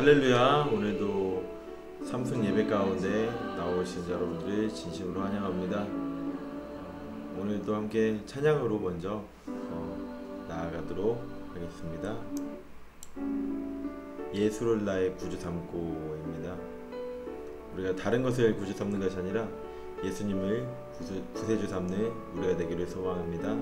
할렐루야. 오늘도 삼성 예배 가운데 나오신 여러분들을 진심으로 환영합니다. 오늘도 함께 찬양으로 먼저 나아가도록 하겠습니다. 예수를 나의 구주 삼고입니다. 우리가 다른 것을 구주 삼는 것이 아니라 예수님을 구세주 삼는 우리가 되기를 소망합니다.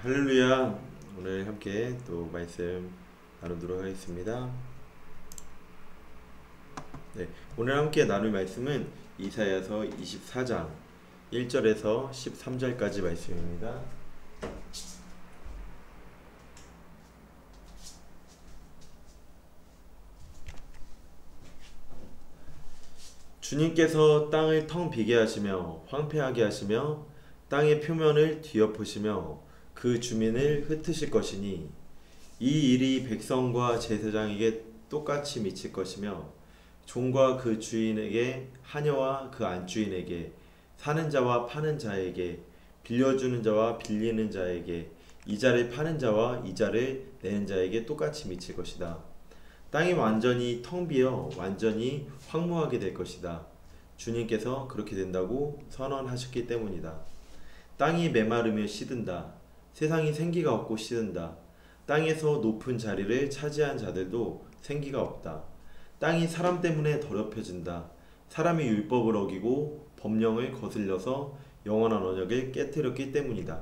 할렐루야. 오늘 함께 또 말씀 나누도록 하겠습니다. 오늘 함께 나눌 말씀은 이사야서 24장 1절에서 13절까지 말씀입니다. 주님께서 땅을 텅 비게 하시며 황폐하게 하시며 땅의 표면을 뒤엎으시며 그 주민을 흩으실 것이니 이 일이 백성과 제사장에게 똑같이 미칠 것이며 종과 그 주인에게 하녀와 그 안주인에게 사는 자와 파는 자에게 빌려주는 자와 빌리는 자에게 이자를 파는 자와 이자를 내는 자에게 똑같이 미칠 것이다. 땅이 완전히 텅 비어 완전히 황무하게 될 것이다. 주님께서 그렇게 된다고 선언하셨기 때문이다. 땅이 메마르며 시든다. 세상이 생기가 없고 시든다. 땅에서 높은 자리를 차지한 자들도 생기가 없다. 땅이 사람 때문에 더럽혀진다. 사람이 율법을 어기고 법령을 거슬려서 영원한 언약을 깨뜨렸기 때문이다.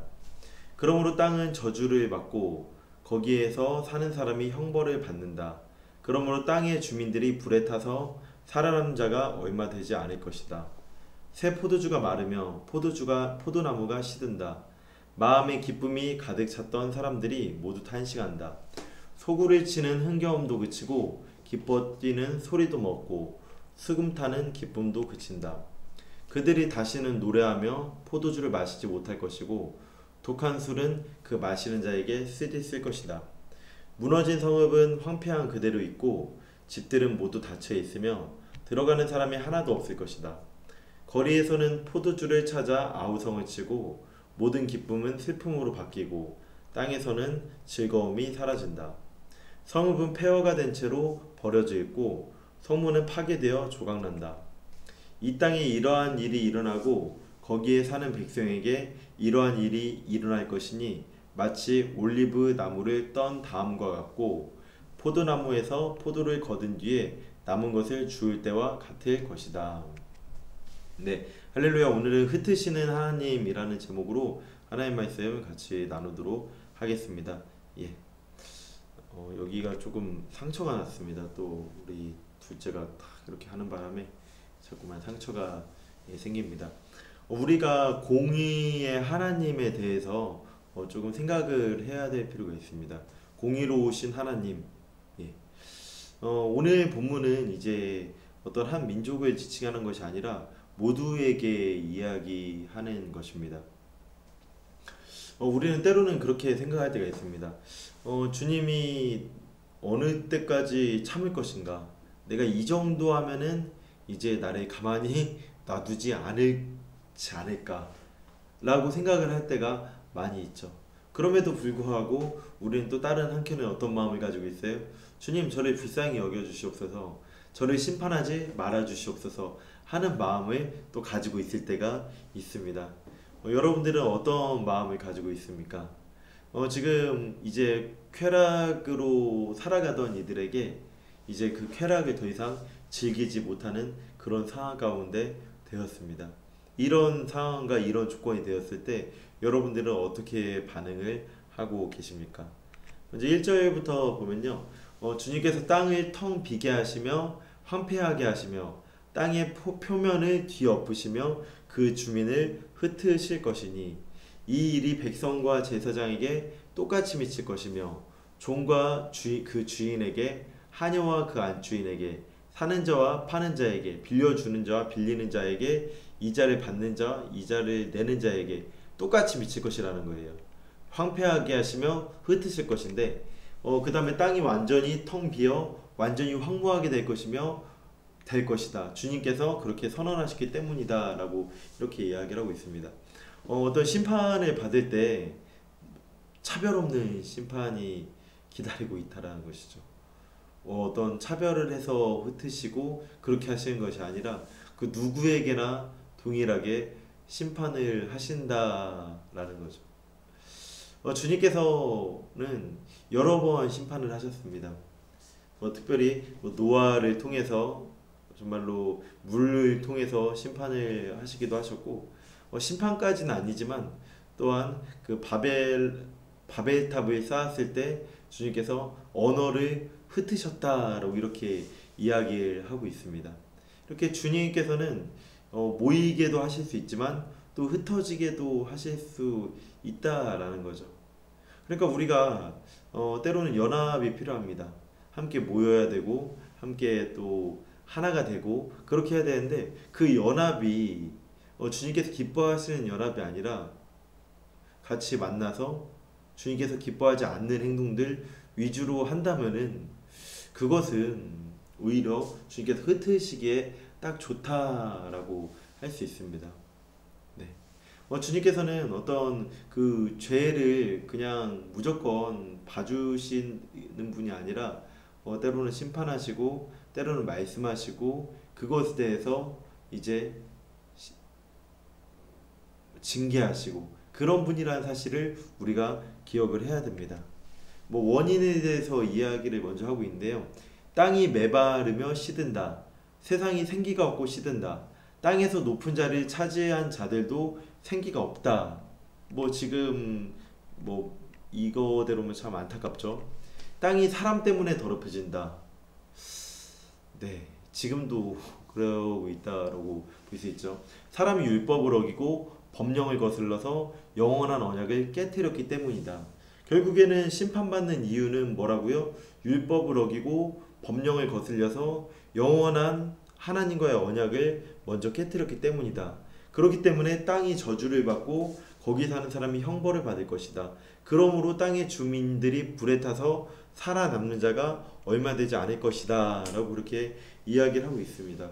그러므로 땅은 저주를 받고 거기에서 사는 사람이 형벌을 받는다. 그러므로 땅의 주민들이 불에 타서 살아남는 자가 얼마 되지 않을 것이다. 새 포도주가 마르며 포도나무가 시든다. 마음의 기쁨이 가득 찼던 사람들이 모두 탄식한다. 소구를 치는 흥겨움도 그치고 기뻐 뛰는 소리도 멎고 수금 타는 기쁨도 그친다. 그들이 다시는 노래하며 포도주를 마시지 못할 것이고 독한 술은 그 마시는 자에게 쓰디쓸 것이다. 무너진 성읍은 황폐한 그대로 있고 집들은 모두 닫혀 있으며 들어가는 사람이 하나도 없을 것이다. 거리에서는 포도주를 찾아 아우성을 치고 모든 기쁨은 슬픔으로 바뀌고 땅에서는 즐거움이 사라진다. 성읍은 폐허가 된 채로 버려져 있고 성문은 파괴되어 조각난다. 이 땅에 이러한 일이 일어나고 거기에 사는 백성에게 이러한 일이 일어날 것이니 마치 올리브 나무를 떤 다음과 같고 포도나무에서 포도를 거둔 뒤에 남은 것을 주울 때와 같을 것이다. 네, 할렐루야. 오늘은 흩으시는 하나님이라는 제목으로 하나님 말씀 같이 나누도록 하겠습니다. 예, 여기가 조금 상처가 났습니다. 또 우리 둘째가 이렇게 하는 바람에 자꾸만 상처가 생깁니다. 우리가 공의의 하나님에 대해서 조금 생각을 해야 될 필요가 있습니다. 공의로우신 하나님. 예. 오늘 본문은 이제 어떤 한 민족을 지칭하는 것이 아니라 모두에게 이야기하는 것입니다. 우리는 때로는 그렇게 생각할 때가 있습니다. 주님이 어느 때까지 참을 것인가? 내가 이 정도 하면은 이제 나를 가만히 놔두지 않지 않을까? 라고 생각을 할 때가 많이 있죠. 그럼에도 불구하고 우리는 또 다른 한켠에 어떤 마음을 가지고 있어요? 주님, 저를 불쌍히 여겨주시옵소서, 저를 심판하지 말아주시옵소서 하는 마음을 또 가지고 있을 때가 있습니다. 여러분들은 어떤 마음을 가지고 있습니까? 지금 이제 쾌락으로 살아가던 이들에게 이제 그 쾌락을 더 이상 즐기지 못하는 그런 상황 가운데 되었습니다. 이런 상황과 이런 조건이 되었을 때 여러분들은 어떻게 반응을 하고 계십니까? 먼저 1절부터 보면요, 주님께서 땅을 텅 비게 하시며 황폐하게 하시며 땅의 표면을 뒤엎으시며 그 주민을 흩으실 것이니 이 일이 백성과 제사장에게 똑같이 미칠 것이며 종과 그 주인에게, 하녀와 그 안주인에게, 사는 자와 파는 자에게, 빌려주는 자와 빌리는 자에게, 이자를 받는 자와 이자를 내는 자에게 똑같이 미칠 것이라는 거예요. 황폐하게 하시며 흩으실 것인데 그 다음에 땅이 완전히 텅 비어 완전히 황무하게 될 것이다. 주님께서 그렇게 선언하셨기 때문이다 라고 이렇게 이야기를 하고 있습니다. 어떤 심판을 받을 때 차별 없는 심판이 기다리고 있다라는 것이죠. 어떤 차별을 해서 흩으시고 그렇게 하시는 것이 아니라 그 누구에게나 동일하게 심판을 하신다라는 거죠. 주님께서는 여러 번 심판을 하셨습니다. 특별히 노아를 통해서 정말로 물을 통해서 심판을 하시기도 하셨고, 심판까지는 아니지만 또한 그 바벨탑을 쌓았을 때 주님께서 언어를 흩으셨다라고 이렇게 이야기를 하고 있습니다. 이렇게 주님께서는 모이게도 하실 수 있지만 또 흩어지게도 하실 수 있다라는 거죠. 그러니까 우리가 때로는 연합이 필요합니다. 함께 모여야 되고 함께 또 하나가 되고 그렇게 해야 되는데 그 연합이 주님께서 기뻐하시는 연합이 아니라 같이 만나서 주님께서 기뻐하지 않는 행동들 위주로 한다면은 그것은 오히려 주님께서 흩으시기에 딱 좋다라고 할 수 있습니다. 네. 주님께서는 어떤 그 죄를 그냥 무조건 봐주시는 분이 아니라 때로는 심판하시고 때로는 말씀하시고 그것에 대해서 이제 징계하시고 그런 분이라는 사실을 우리가 기억을 해야 됩니다. 원인에 대해서 이야기를 먼저 하고 있는데요. 땅이 메마르며 시든다. 세상이 생기가 없고 시든다. 땅에서 높은 자리를 차지한 자들도 생기가 없다. 뭐 지금 뭐 이거대로면 참 안타깝죠. 땅이 사람 때문에 더럽혀진다. 네, 지금도 그러고 있다라고 볼 수 있죠. 사람이 율법을 어기고 법령을 거슬러서 영원한 언약을 깨뜨렸기 때문이다. 결국에는 심판받는 이유는 뭐라고요? 율법을 어기고 법령을 거슬려서 영원한 하나님과의 언약을 먼저 깨뜨렸기 때문이다. 그렇기 때문에 땅이 저주를 받고 거기 사는 사람이 형벌을 받을 것이다. 그러므로 땅의 주민들이 불에 타서 살아남는 자가 얼마 되지 않을 것이다 라고 그렇게 이야기를 하고 있습니다.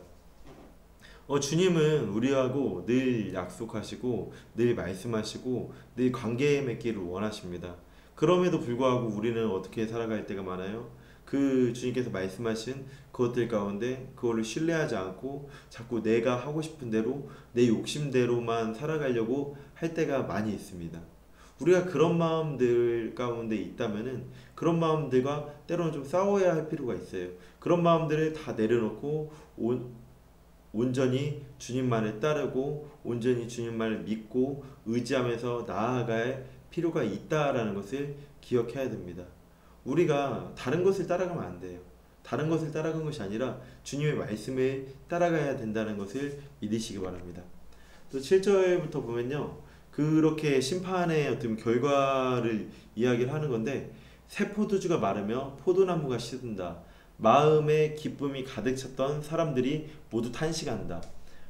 주님은 우리하고 늘 약속하시고 늘 말씀하시고 늘 관계 맺기를 원하십니다. 그럼에도 불구하고 우리는 어떻게 살아갈 때가 많아요? 그 주님께서 말씀하신 그것들 가운데 그거를 신뢰하지 않고 자꾸 내가 하고 싶은 대로 내 욕심대로만 살아가려고 할 때가 많이 있습니다. 우리가 그런 마음들 가운데 있다면은 그런 마음들과 때로는 좀 싸워야 할 필요가 있어요. 그런 마음들을 다 내려놓고 온전히 주님만을 따르고 온전히 주님만을 믿고 의지하면서 나아갈 필요가 있다라는 것을 기억해야 됩니다. 우리가 다른 것을 따라가면 안 돼요. 다른 것을 따라가는 것이 아니라 주님의 말씀을 따라가야 된다는 것을 믿으시기 바랍니다. 또 7절부터 보면요. 그렇게 심판의 어떤 결과를 이야기를 하는 건데 새 포도주가 마르며 포도나무가 시든다. 마음에 기쁨이 가득 찼던 사람들이 모두 탄식한다.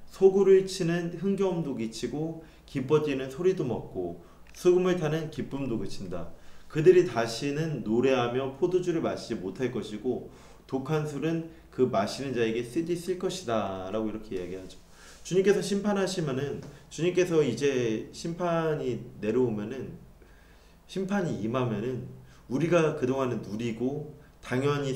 소구를 치는 흥겨움도 그치고 기뻐지는 소리도 멎고 수금을 타는 기쁨도 그친다. 그들이 다시는 노래하며 포도주를 마시지 못할 것이고 독한 술은 그 마시는 자에게 쓰디 쓸 것이다 라고 이렇게 이야기하죠. 주님께서 심판하시면은 주님께서 이제 심판이 내려오면은 심판이 임하면은 우리가 그동안은 누리고 당연시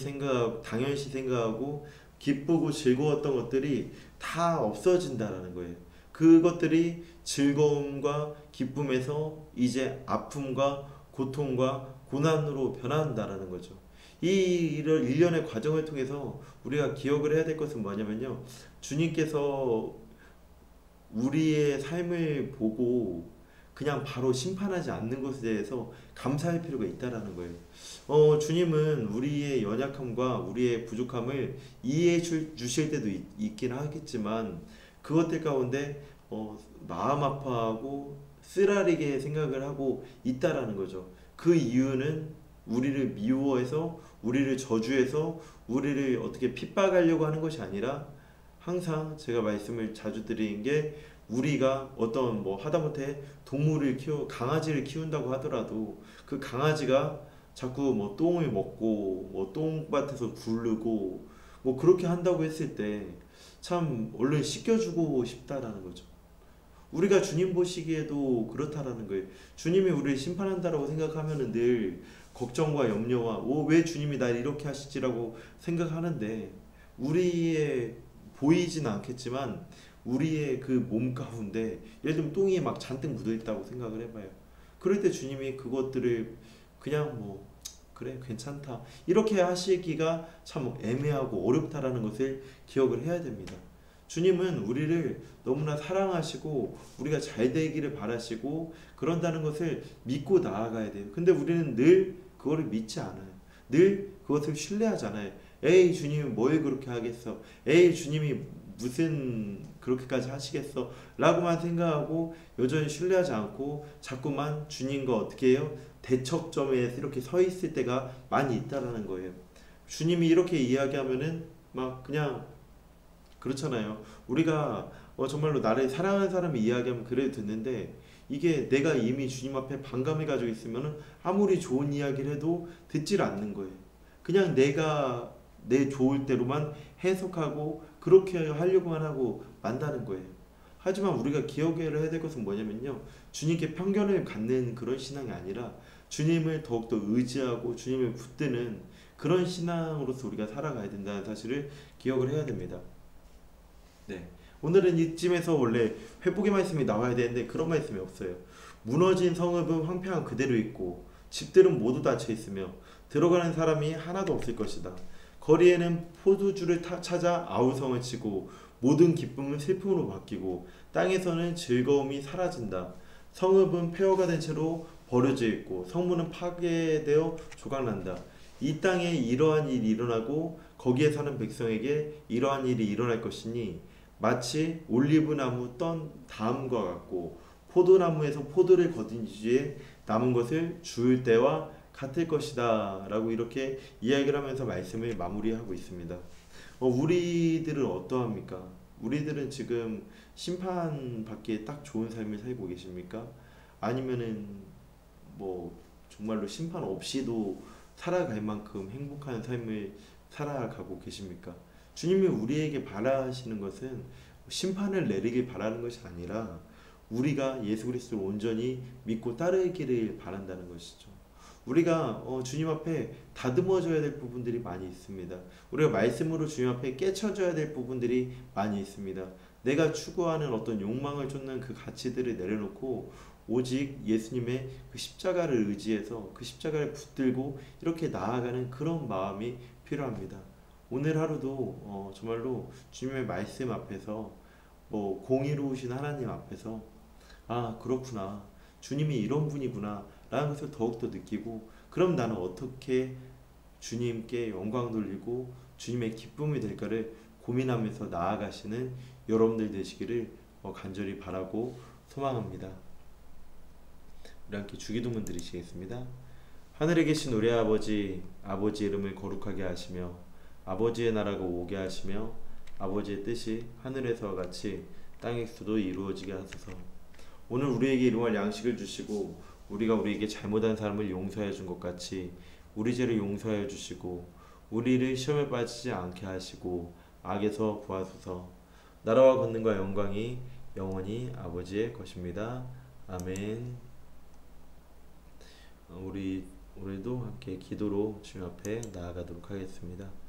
생각하고 기쁘고 즐거웠던 것들이 다 없어진다라는 거예요. 그것들이 즐거움과 기쁨에서 이제 아픔과 고통과 고난으로 변한다라는 거죠. 이 일련의 과정을 통해서 우리가 기억을 해야 될 것은 뭐냐면요. 주님께서 우리의 삶을 보고 그냥 바로 심판하지 않는 것에 대해서 감사할 필요가 있다라는 거예요. 주님은 우리의 연약함과 우리의 부족함을 이해해 주실 때도 있긴 하겠지만 그것들 가운데 마음 아파하고 쓰라리게 생각을 하고 있다라는 거죠. 그 이유는 우리를 미워해서 우리를 저주해서 우리를 어떻게 핍박하려고 하는 것이 아니라 항상 제가 말씀을 자주 드리는 게 우리가 어떤 하다못해 강아지를 키운다고 하더라도 그 강아지가 자꾸 똥을 먹고 똥밭에서 굴르고 그렇게 한다고 했을 때 참 얼른 씻겨주고 싶다라는 거죠. 우리가 주님 보시기에도 그렇다라는 거예요. 주님이 우리를 심판한다라고 생각하면은 늘 걱정과 염려와 왜 주님이 날 이렇게 하시지라고 생각하는데 우리의 보이진 않겠지만 우리의 그 몸 가운데 예를 들면 똥이 막 잔뜩 묻어 있다고 생각을 해봐요. 그럴 때 주님이 그것들을 그냥 그래 괜찮다 이렇게 하시기가 참 애매하고 어렵다라는 것을 기억을 해야 됩니다. 주님은 우리를 너무나 사랑하시고 우리가 잘 되기를 바라시고 그런다는 것을 믿고 나아가야 돼요. 근데 우리는 늘 그거를 믿지 않아요. 늘 그것을 신뢰하지 않아요. 에이 주님이 뭘 그렇게 하겠어. 에이 주님이 무슨 그렇게까지 하시겠어 라고만 생각하고 여전히 신뢰하지 않고 자꾸만 주님과 어떻게 해요? 대척점에 이렇게 서 있을 때가 많이 있다라는 거예요. 주님이 이렇게 이야기하면은 막 그냥 그렇잖아요. 우리가 정말로 나를 사랑하는 사람이 이야기하면 그래도 듣는데 이게 내가 이미 주님 앞에 반감을 가지고 있으면 아무리 좋은 이야기를 해도 듣질 않는 거예요. 그냥 내가 내 좋을 대로만 해석하고 그렇게 하려고만 하고 만다는 거예요. 하지만 우리가 기억해야 될 것은 뭐냐면요. 주님께 편견을 갖는 그런 신앙이 아니라 주님을 더욱더 의지하고 주님을 붙드는 그런 신앙으로서 우리가 살아가야 된다는 사실을 기억을 해야 됩니다. 네. 오늘은 이쯤에서 원래 회복의 말씀이 나와야 되는데 그런 말씀이 없어요. 무너진 성읍은 황폐한 그대로 있고 집들은 모두 닫혀 있으며 들어가는 사람이 하나도 없을 것이다. 거리에는 포도주를 찾아 아우성을 치고 모든 기쁨은 슬픔으로 바뀌고 땅에서는 즐거움이 사라진다. 성읍은 폐허가 된 채로 버려져 있고 성문은 파괴되어 조각난다. 이 땅에 이러한 일이 일어나고 거기에 사는 백성에게 이러한 일이 일어날 것이니 마치 올리브나무 떤 다음과 같고 포도나무에서 포도를 거둔 뒤에 남은 것을 주울 때와 같을 것이다 라고 이렇게 이야기를 하면서 말씀을 마무리하고 있습니다. 우리들은 어떠합니까? 우리들은 지금 심판받기에 딱 좋은 삶을 살고 계십니까? 아니면은 뭐 정말로 심판 없이도 살아갈 만큼 행복한 삶을 살아가고 계십니까? 주님이 우리에게 바라시는 것은 심판을 내리길 바라는 것이 아니라 우리가 예수 그리스도를 온전히 믿고 따르기를 바란다는 것이죠. 우리가 주님 앞에 다듬어져야 될 부분들이 많이 있습니다. 우리가 말씀으로 주님 앞에 깨쳐져야 될 부분들이 많이 있습니다. 내가 추구하는 어떤 욕망을 쫓는 그 가치들을 내려놓고 오직 예수님의 그 십자가를 의지해서 그 십자가를 붙들고 이렇게 나아가는 그런 마음이 필요합니다. 오늘 하루도 정말로 주님의 말씀 앞에서 공의로우신 하나님 앞에서 아 그렇구나 주님이 이런 분이구나 라는 것을 더욱더 느끼고 그럼 나는 어떻게 주님께 영광 돌리고 주님의 기쁨이 될까를 고민하면서 나아가시는 여러분들 되시기를 간절히 바라고 소망합니다. 우리 함께 주기도문 드리시겠습니다. 하늘에 계신 우리 아버지, 아버지 이름을 거룩하게 하시며 아버지의 나라가 오게 하시며 아버지의 뜻이 하늘에서와 같이 땅에서도 이루어지게 하소서. 오늘 우리에게 일용할 양식을 주시고 우리가 우리에게 잘못한 사람을 용서해 준 것 같이 우리 죄를 용서해 주시고 우리를 시험에 빠지지 않게 하시고 악에서 구하소서. 나라와 권능과 영광이 영원히 아버지의 것입니다. 아멘. 우리 오늘도 함께 기도로 주님 앞에 나아가도록 하겠습니다.